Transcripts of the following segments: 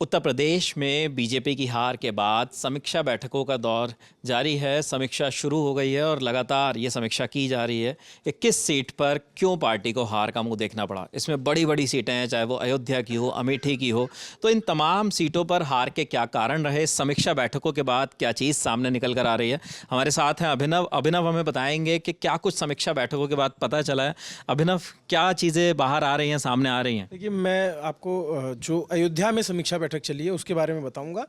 उत्तर प्रदेश में बीजेपी की हार के बाद समीक्षा बैठकों का दौर जारी है। समीक्षा शुरू हो गई है और लगातार ये समीक्षा की जा रही है कि किस सीट पर क्यों पार्टी को हार का मुंह देखना पड़ा। इसमें बड़ी बड़ी सीटें हैं, चाहे वो अयोध्या की हो, अमेठी की हो। तो इन तमाम सीटों पर हार के क्या कारण रहे, समीक्षा बैठकों के बाद क्या चीज़ सामने निकल कर आ रही है। हमारे साथ हैं अभिनव हमें बताएंगे कि क्या कुछ समीक्षा बैठकों के बाद पता चला है। अभिनव, क्या चीज़ें बाहर आ रही हैं, सामने आ रही हैं? देखिए, मैं आपको जो अयोध्या में समीक्षा बैठक चली है उसके बारे में बताऊंगा।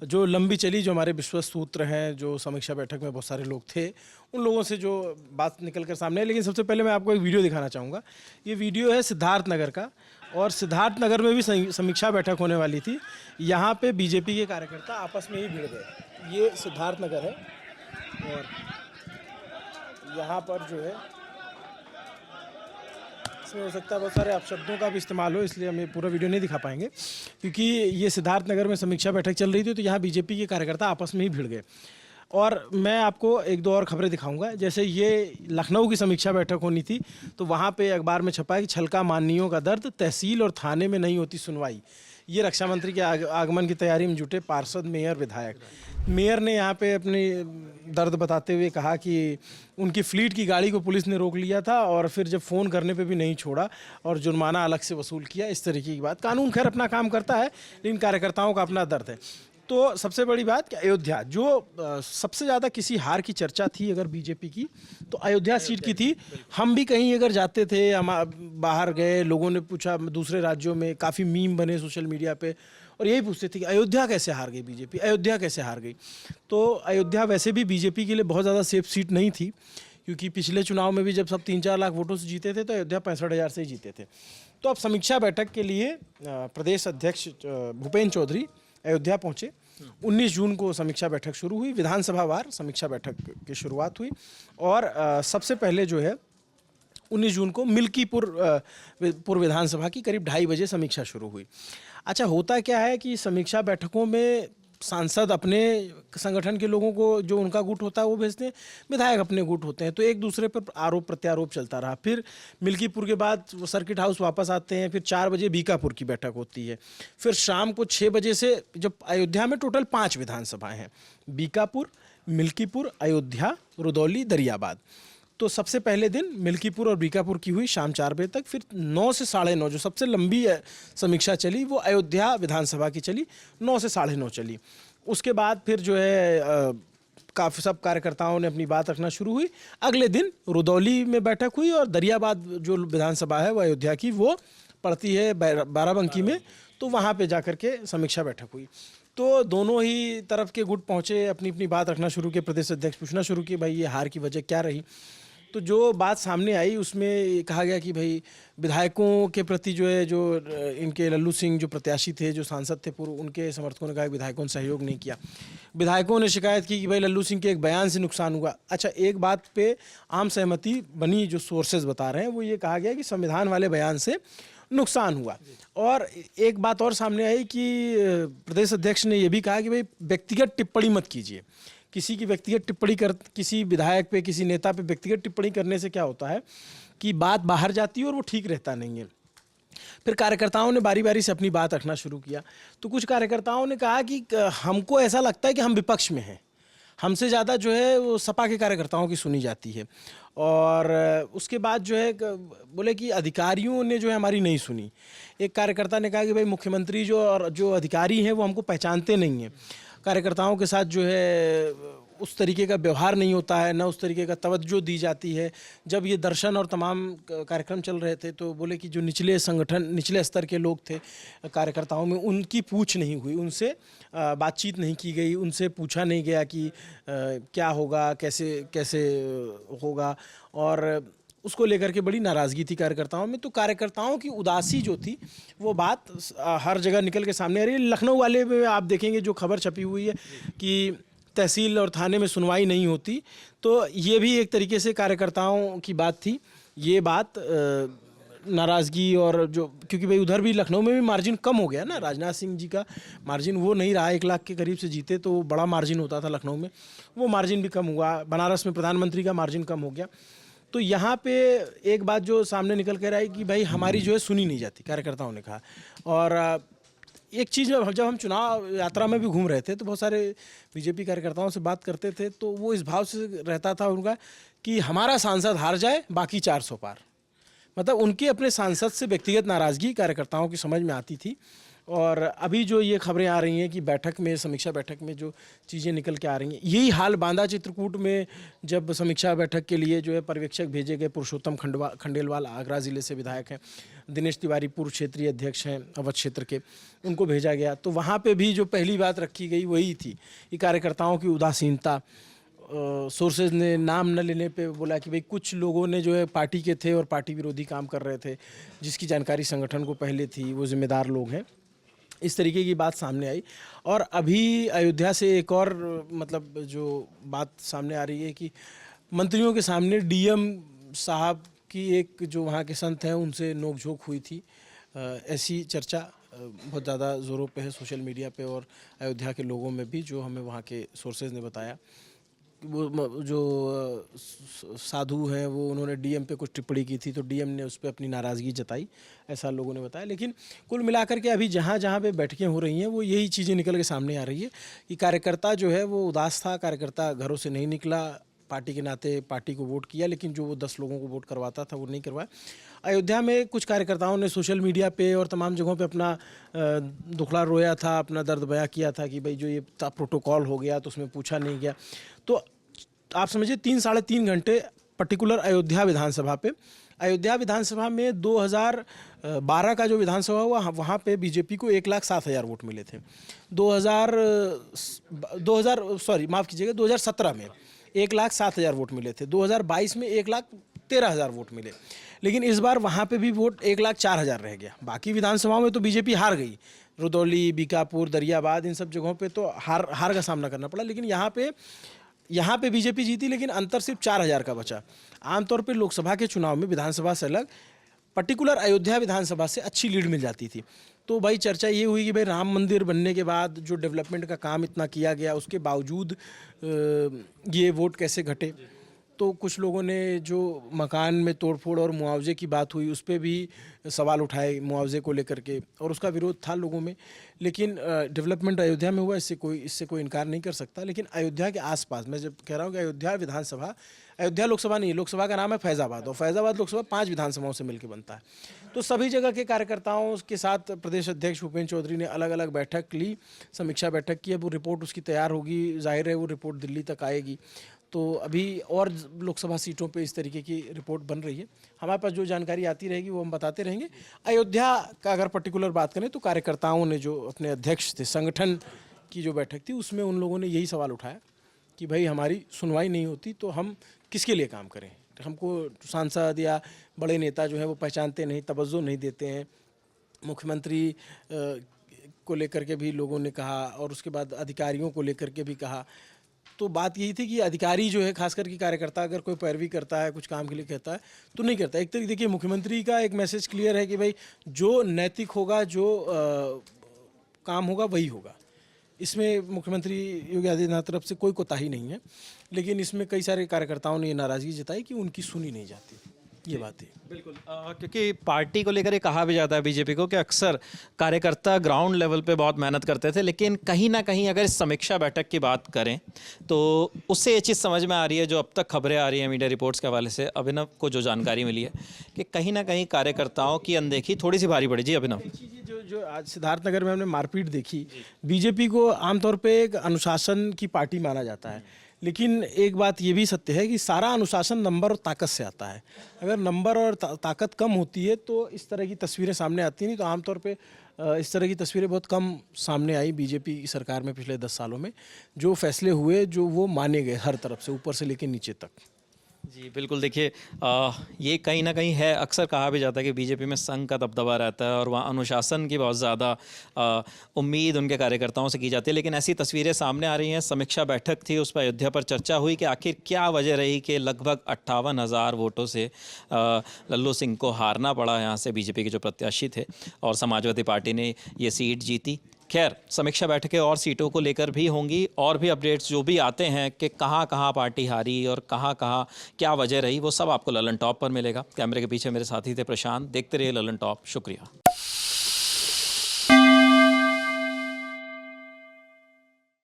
जो लंबी चली, जो हमारे विश्वस्त सूत्र हैं, जो समीक्षा बैठक में बहुत सारे लोग थे, उन लोगों से जो बात निकल कर सामने है। लेकिन सबसे पहले मैं आपको एक वीडियो दिखाना चाहूँगा। ये वीडियो है सिद्धार्थ नगर का, और सिद्धार्थ नगर में भी समीक्षा बैठक होने वाली थी। यहाँ पे बीजेपी के कार्यकर्ता आपस में ही भिड़ गए। ये सिद्धार्थ नगर है, और यहाँ पर जो है, इसमें हो सकता है बहुत सारे अपशब्दों का भी इस्तेमाल हो, इसलिए हम ये पूरा वीडियो नहीं दिखा पाएंगे। क्योंकि ये सिद्धार्थ नगर में समीक्षा बैठक चल रही थी, तो यहाँ बीजेपी के कार्यकर्ता आपस में ही भिड़ गए। और मैं आपको एक दो और खबरें दिखाऊंगा। जैसे ये लखनऊ की समीक्षा बैठक होनी थी, तो वहाँ पे अखबार में छपा है कि छलका माननीयों का दर्द, तहसील और थाने में नहीं होती सुनवाई। ये रक्षा मंत्री के आगमन की तैयारी में जुटे पार्षद, मेयर, विधायक। मेयर ने यहाँ पे अपनी दर्द बताते हुए कहा कि उनकी फ्लीट की गाड़ी को पुलिस ने रोक लिया था, और फिर जब फ़ोन करने पे भी नहीं छोड़ा और जुर्माना अलग से वसूल किया। इस तरीके की बात। कानून खैर अपना काम करता है, लेकिन कार्यकर्ताओं का अपना दर्द है। तो सबसे बड़ी बात कि अयोध्या, जो सबसे ज़्यादा किसी हार की चर्चा थी अगर बीजेपी की, तो अयोध्या सीट की थी। हम भी कहीं अगर जाते थे, हम बाहर गए, लोगों ने पूछा, दूसरे राज्यों में काफ़ी मीम बने सोशल मीडिया पे, और यही पूछते थे कि अयोध्या कैसे हार गई बीजेपी, अयोध्या कैसे हार गई। तो अयोध्या वैसे भी बीजेपी के लिए बहुत ज़्यादा सेफ सीट नहीं थी, क्योंकि पिछले चुनाव में भी जब सब 3-4 लाख वोटों से जीते थे, तो अयोध्या 65,000 से ही जीते थे। तो अब समीक्षा बैठक के लिए प्रदेश अध्यक्ष भूपेंद्र चौधरी अयोध्या पहुंचे। 19 जून को समीक्षा बैठक शुरू हुई। विधानसभा वार समीक्षा बैठक की शुरुआत हुई, और सबसे पहले जो है 19 जून को मिल्कीपुर पूर्व विधानसभा की करीब 2:30 बजे समीक्षा शुरू हुई। अच्छा, होता क्या है कि समीक्षा बैठकों में सांसद अपने संगठन के लोगों को, जो उनका गुट होता है, वो भेजते हैं, विधायक अपने गुट होते हैं, तो एक दूसरे पर आरोप प्रत्यारोप चलता रहा। फिर मिल्कीपुर के बाद वो सर्किट हाउस वापस आते हैं। फिर 4 बजे बीकापुर की बैठक होती है। फिर शाम को 6 बजे से, जब अयोध्या में टोटल 5 विधानसभाएं हैं, बीकापुर, मिल्कीपुर, अयोध्या, रुदौली, दरियाबाद। तो सबसे पहले दिन मिल्कीपुर और बीकापुर की हुई शाम 4 बजे तक। फिर 9 से 9:30, जो सबसे लंबी समीक्षा चली, वो अयोध्या विधानसभा की चली, 9 से 9:30 चली। उसके बाद फिर जो है काफ़ी सब कार्यकर्ताओं ने अपनी बात रखना शुरू हुई। अगले दिन रुदौली में बैठक हुई, और दरियाबाद जो विधानसभा है वो अयोध्या की, वो पड़ती है बाराबंकी में, तो वहाँ पे जाकर के समीक्षा बैठक हुई। तो दोनों ही तरफ के गुट पहुँचे, अपनी अपनी बात रखना शुरू किए। प्रदेश अध्यक्ष पूछना शुरू किए, भाई ये हार की वजह क्या रही। तो जो बात सामने आई उसमें कहा गया कि भाई विधायकों के प्रति जो है, जो इनके लल्लू सिंह जो प्रत्याशी थे, जो सांसद थे पूर्व, उनके समर्थकों ने कहा कि विधायकों ने सहयोग नहीं किया। विधायकों ने शिकायत की कि भाई लल्लू सिंह के एक बयान से नुकसान हुआ। अच्छा, एक बात पे आम सहमति बनी, जो सोर्सेज बता रहे हैं, वो ये कहा गया कि संविधान वाले बयान से नुकसान हुआ। और एक बात और सामने आई कि प्रदेश अध्यक्ष ने यह भी कहा कि भाई व्यक्तिगत टिप्पणी मत कीजिए। किसी की व्यक्तिगत टिप्पणी किसी विधायक पे, किसी नेता पे व्यक्तिगत टिप्पणी करने से क्या होता है कि बात बाहर जाती है और वो ठीक रहता नहीं है। फिर कार्यकर्ताओं ने बारी बारी से अपनी बात रखना शुरू किया। तो कुछ कार्यकर्ताओं ने कहा कि हमको ऐसा लगता है कि हम विपक्ष में हैं, हमसे ज़्यादा जो है वो सपा के कार्यकर्ताओं की सुनी जाती है। और उसके बाद जो है बोले कि अधिकारियों ने जो है हमारी नहीं सुनी। एक कार्यकर्ता ने कहा कि भाई मुख्यमंत्री जो अधिकारी हैं वो हमको पहचानते नहीं हैं, कार्यकर्ताओं के साथ जो है उस तरीके का व्यवहार नहीं होता है, ना उस तरीके का तवज्जो दी जाती है। जब ये दर्शन और तमाम कार्यक्रम चल रहे थे, तो बोले कि जो निचले संगठन, निचले स्तर के लोग थे कार्यकर्ताओं में, उनकी पूछ नहीं हुई, उनसे बातचीत नहीं की गई, उनसे पूछा नहीं गया कि क्या होगा, कैसे कैसे होगा, और उसको लेकर के बड़ी नाराज़गी थी कार्यकर्ताओं में। तो कार्यकर्ताओं की उदासी जो थी, वो बात हर जगह निकल के सामने आ रही है। लखनऊ वाले में आप देखेंगे जो खबर छपी हुई है कि तहसील और थाने में सुनवाई नहीं होती, तो ये भी एक तरीके से कार्यकर्ताओं की बात थी। ये बात नाराज़गी, और जो, क्योंकि भाई उधर भी लखनऊ में भी मार्जिन कम हो गया ना, राजनाथ सिंह जी का मार्जिन वो नहीं रहा, 1 लाख के करीब से जीते, तो बड़ा मार्जिन होता था लखनऊ में, वो मार्जिन भी कम हुआ। बनारस में प्रधानमंत्री का मार्जिन कम हो गया। तो यहाँ पे एक बात जो सामने निकल कर आई कि भाई हमारी जो है सुनी नहीं जाती, कार्यकर्ताओं ने कहा। और एक चीज़ जब हम चुनाव यात्रा में भी घूम रहे थे तो बहुत सारे बीजेपी कार्यकर्ताओं से बात करते थे, तो वो इस भाव से रहता था उनका कि हमारा सांसद हार जाए, बाकी 400 पार। मतलब उनके अपने सांसद से व्यक्तिगत नाराज़गी कार्यकर्ताओं की समझ में आती थी। और अभी जो ये खबरें आ रही हैं कि बैठक में, समीक्षा बैठक में जो चीज़ें निकल के आ रही हैं, यही हाल बांदा चित्रकूट में जब समीक्षा बैठक के लिए जो है पर्यवेक्षक भेजे गए। पुरुषोत्तम खंडेलवाल आगरा ज़िले से विधायक हैं, दिनेश तिवारी पूर्व क्षेत्रीय अध्यक्ष हैं अवध क्षेत्र के, उनको भेजा गया। तो वहाँ पे भी जो पहली बात रखी गई वही थी कि कार्यकर्ताओं की उदासीनता। सोर्सेज ने नाम न लेने पे बोला कि भाई कुछ लोगों ने जो है पार्टी के थे और पार्टी विरोधी काम कर रहे थे, जिसकी जानकारी संगठन को पहले थी, वो जिम्मेदार लोग हैं। इस तरीके की बात सामने आई। और अभी अयोध्या से एक और मतलब जो बात सामने आ रही है कि मंत्रियों के सामने डीएम साहब की एक जो वहाँ के संत हैं उनसे नोकझोंक हुई थी। ऐसी चर्चा बहुत ज़्यादा ज़ोरों पे है सोशल मीडिया पे और अयोध्या के लोगों में भी, जो हमें वहाँ के सोर्सेज ने बताया। वो जो साधु हैं वो उन्होंने डीएम पे कुछ टिप्पणी की थी, तो डीएम ने उस पर अपनी नाराज़गी जताई, ऐसा लोगों ने बताया। लेकिन कुल मिलाकर के अभी जहाँ जहाँ पे बैठकें हो रही हैं वो यही चीज़ें निकल के सामने आ रही है कि कार्यकर्ता जो है वो उदास था, कार्यकर्ता घरों से नहीं निकला, पार्टी के नाते पार्टी को वोट किया, लेकिन जो वो 10 लोगों को वोट करवाता था वो नहीं करवाया। अयोध्या में कुछ कार्यकर्ताओं ने सोशल मीडिया पे और तमाम जगहों पे अपना दुखड़ा रोया था, अपना दर्द बयां किया था कि भाई जो ये प्रोटोकॉल हो गया तो उसमें पूछा नहीं गया। तो आप समझिए 3-3.5 घंटे पर्टिकुलर अयोध्या विधानसभा पे, अयोध्या विधानसभा में 2012 का जो विधानसभा हुआ वहाँ पे बीजेपी को 1,07,000 वोट मिले थे। 2017 में 1,07,000 वोट मिले थे। 2022 में 1,13,000 वोट मिले। लेकिन इस बार वहाँ पे भी वोट 1,04,000 रह गया। बाकी विधानसभाओं में तो बीजेपी हार गई, रुदौली, बीकापुर, दरियाबाद, इन सब जगहों पे तो हार का सामना करना पड़ा। लेकिन यहाँ पे बीजेपी जीती, लेकिन अंतर सिर्फ 4,000 का बचा। आमतौर पे लोकसभा के चुनाव में विधानसभा से अलग पर्टिकुलर अयोध्या विधानसभा से अच्छी लीड मिल जाती थी। तो भाई चर्चा ये हुई कि भाई राम मंदिर बनने के बाद जो डेवलपमेंट का काम इतना किया गया, उसके बावजूद ये वोट कैसे घटे। तो कुछ लोगों ने जो मकान में तोड़फोड़ और मुआवजे की बात हुई उस पर भी सवाल उठाए, मुआवजे को लेकर के, और उसका विरोध था लोगों में। लेकिन डेवलपमेंट अयोध्या में हुआ, इससे कोई इनकार नहीं कर सकता। लेकिन अयोध्या के आसपास मैं जब कह रहा हूँ कि अयोध्या विधानसभा, अयोध्या लोकसभा नहीं, लोकसभा का नाम है फैज़ाबाद, और फैज़ाबाद लोकसभा 5 विधानसभाओं से मिलकर बनता है। तो सभी जगह के कार्यकर्ताओं के साथ प्रदेश अध्यक्ष भूपेंद्र चौधरी ने अलग अलग बैठक ली, समीक्षा बैठक की। अब वो रिपोर्ट उसकी तैयार होगी, जाहिर है वो रिपोर्ट दिल्ली तक आएगी। तो अभी और लोकसभा सीटों पे इस तरीके की रिपोर्ट बन रही है। हमारे पास जो जानकारी आती रहेगी वो हम बताते रहेंगे। अयोध्या का अगर पर्टिकुलर बात करें तो कार्यकर्ताओं ने जो अपने अध्यक्ष थे, संगठन की जो बैठक थी, उसमें उन लोगों ने यही सवाल उठाया कि भाई हमारी सुनवाई नहीं होती तो हम किसके लिए काम करें। हमको सांसद या बड़े नेता जो है वो पहचानते नहीं, तवज्जो नहीं देते हैं। मुख्यमंत्री को लेकर के भी लोगों ने कहा, और उसके बाद अधिकारियों को लेकर के भी कहा। तो बात यही थी कि अधिकारी जो है, खास करके कार्यकर्ता अगर कोई पैरवी करता है, कुछ काम के लिए कहता है तो नहीं करता। एक तरीके देखिए मुख्यमंत्री का एक मैसेज क्लियर है कि भाई जो नैतिक होगा, जो काम होगा वही होगा। इसमें मुख्यमंत्री योगी आदित्यनाथ तरफ से कोई कोताही नहीं है। लेकिन इसमें कई सारे कार्यकर्ताओं ने ये नाराज़गी जताई कि उनकी सुनी नहीं जाती, ये बात है। बिल्कुल, क्योंकि पार्टी को लेकर ये कहा भी जाता है बीजेपी को कि अक्सर कार्यकर्ता ग्राउंड लेवल पे बहुत मेहनत करते थे, लेकिन कहीं ना कहीं अगर इस समीक्षा बैठक की बात करें तो उससे ये चीज़ समझ में आ रही है, जो अब तक खबरें आ रही हैं मीडिया रिपोर्ट्स के हवाले से, अभिनव को जो जानकारी मिली है कि कहीं ना कहीं कार्यकर्ताओं की अनदेखी थोड़ी सी भारी पड़ी। जी अभिनव, जो आज सिद्धार्थनगर में हमने मारपीट देखी, बीजेपी को आमतौर पे एक अनुशासन की पार्टी माना जाता है। लेकिन एक बात ये भी सत्य है कि सारा अनुशासन नंबर और ताकत से आता है। अगर नंबर और ताकत कम होती है तो इस तरह की तस्वीरें सामने आती नहीं। तो आमतौर पे इस तरह की तस्वीरें बहुत कम सामने आई बीजेपी की सरकार में पिछले 10 सालों में। जो फैसले हुए जो वो माने गए हर तरफ से, ऊपर से लेकर नीचे तक। जी बिल्कुल, देखिए ये कहीं ना कहीं है, अक्सर कहा भी जाता है कि बीजेपी में संघ का दबदबा रहता है और वहाँ अनुशासन की बहुत ज़्यादा उम्मीद उनके कार्यकर्ताओं से की जाती है। लेकिन ऐसी तस्वीरें सामने आ रही हैं। समीक्षा बैठक थी, उस पर अयोध्या पर चर्चा हुई कि आखिर क्या वजह रही कि लगभग 58,000 वोटों से लल्लू सिंह को हारना पड़ा यहाँ से, बीजेपी के जो प्रत्याशी थे, और समाजवादी पार्टी ने ये सीट जीती। खैर, समीक्षा बैठकें और सीटों को लेकर भी होंगी, और भी अपडेट्स जो भी आते हैं कि कहाँ कहाँ पार्टी हारी और कहाँ कहाँ क्या वजह रही, वो सब आपको ललन टॉप पर मिलेगा। कैमरे के पीछे मेरे साथी थे प्रशांत। देखते रहिए ललन टॉप। शुक्रिया।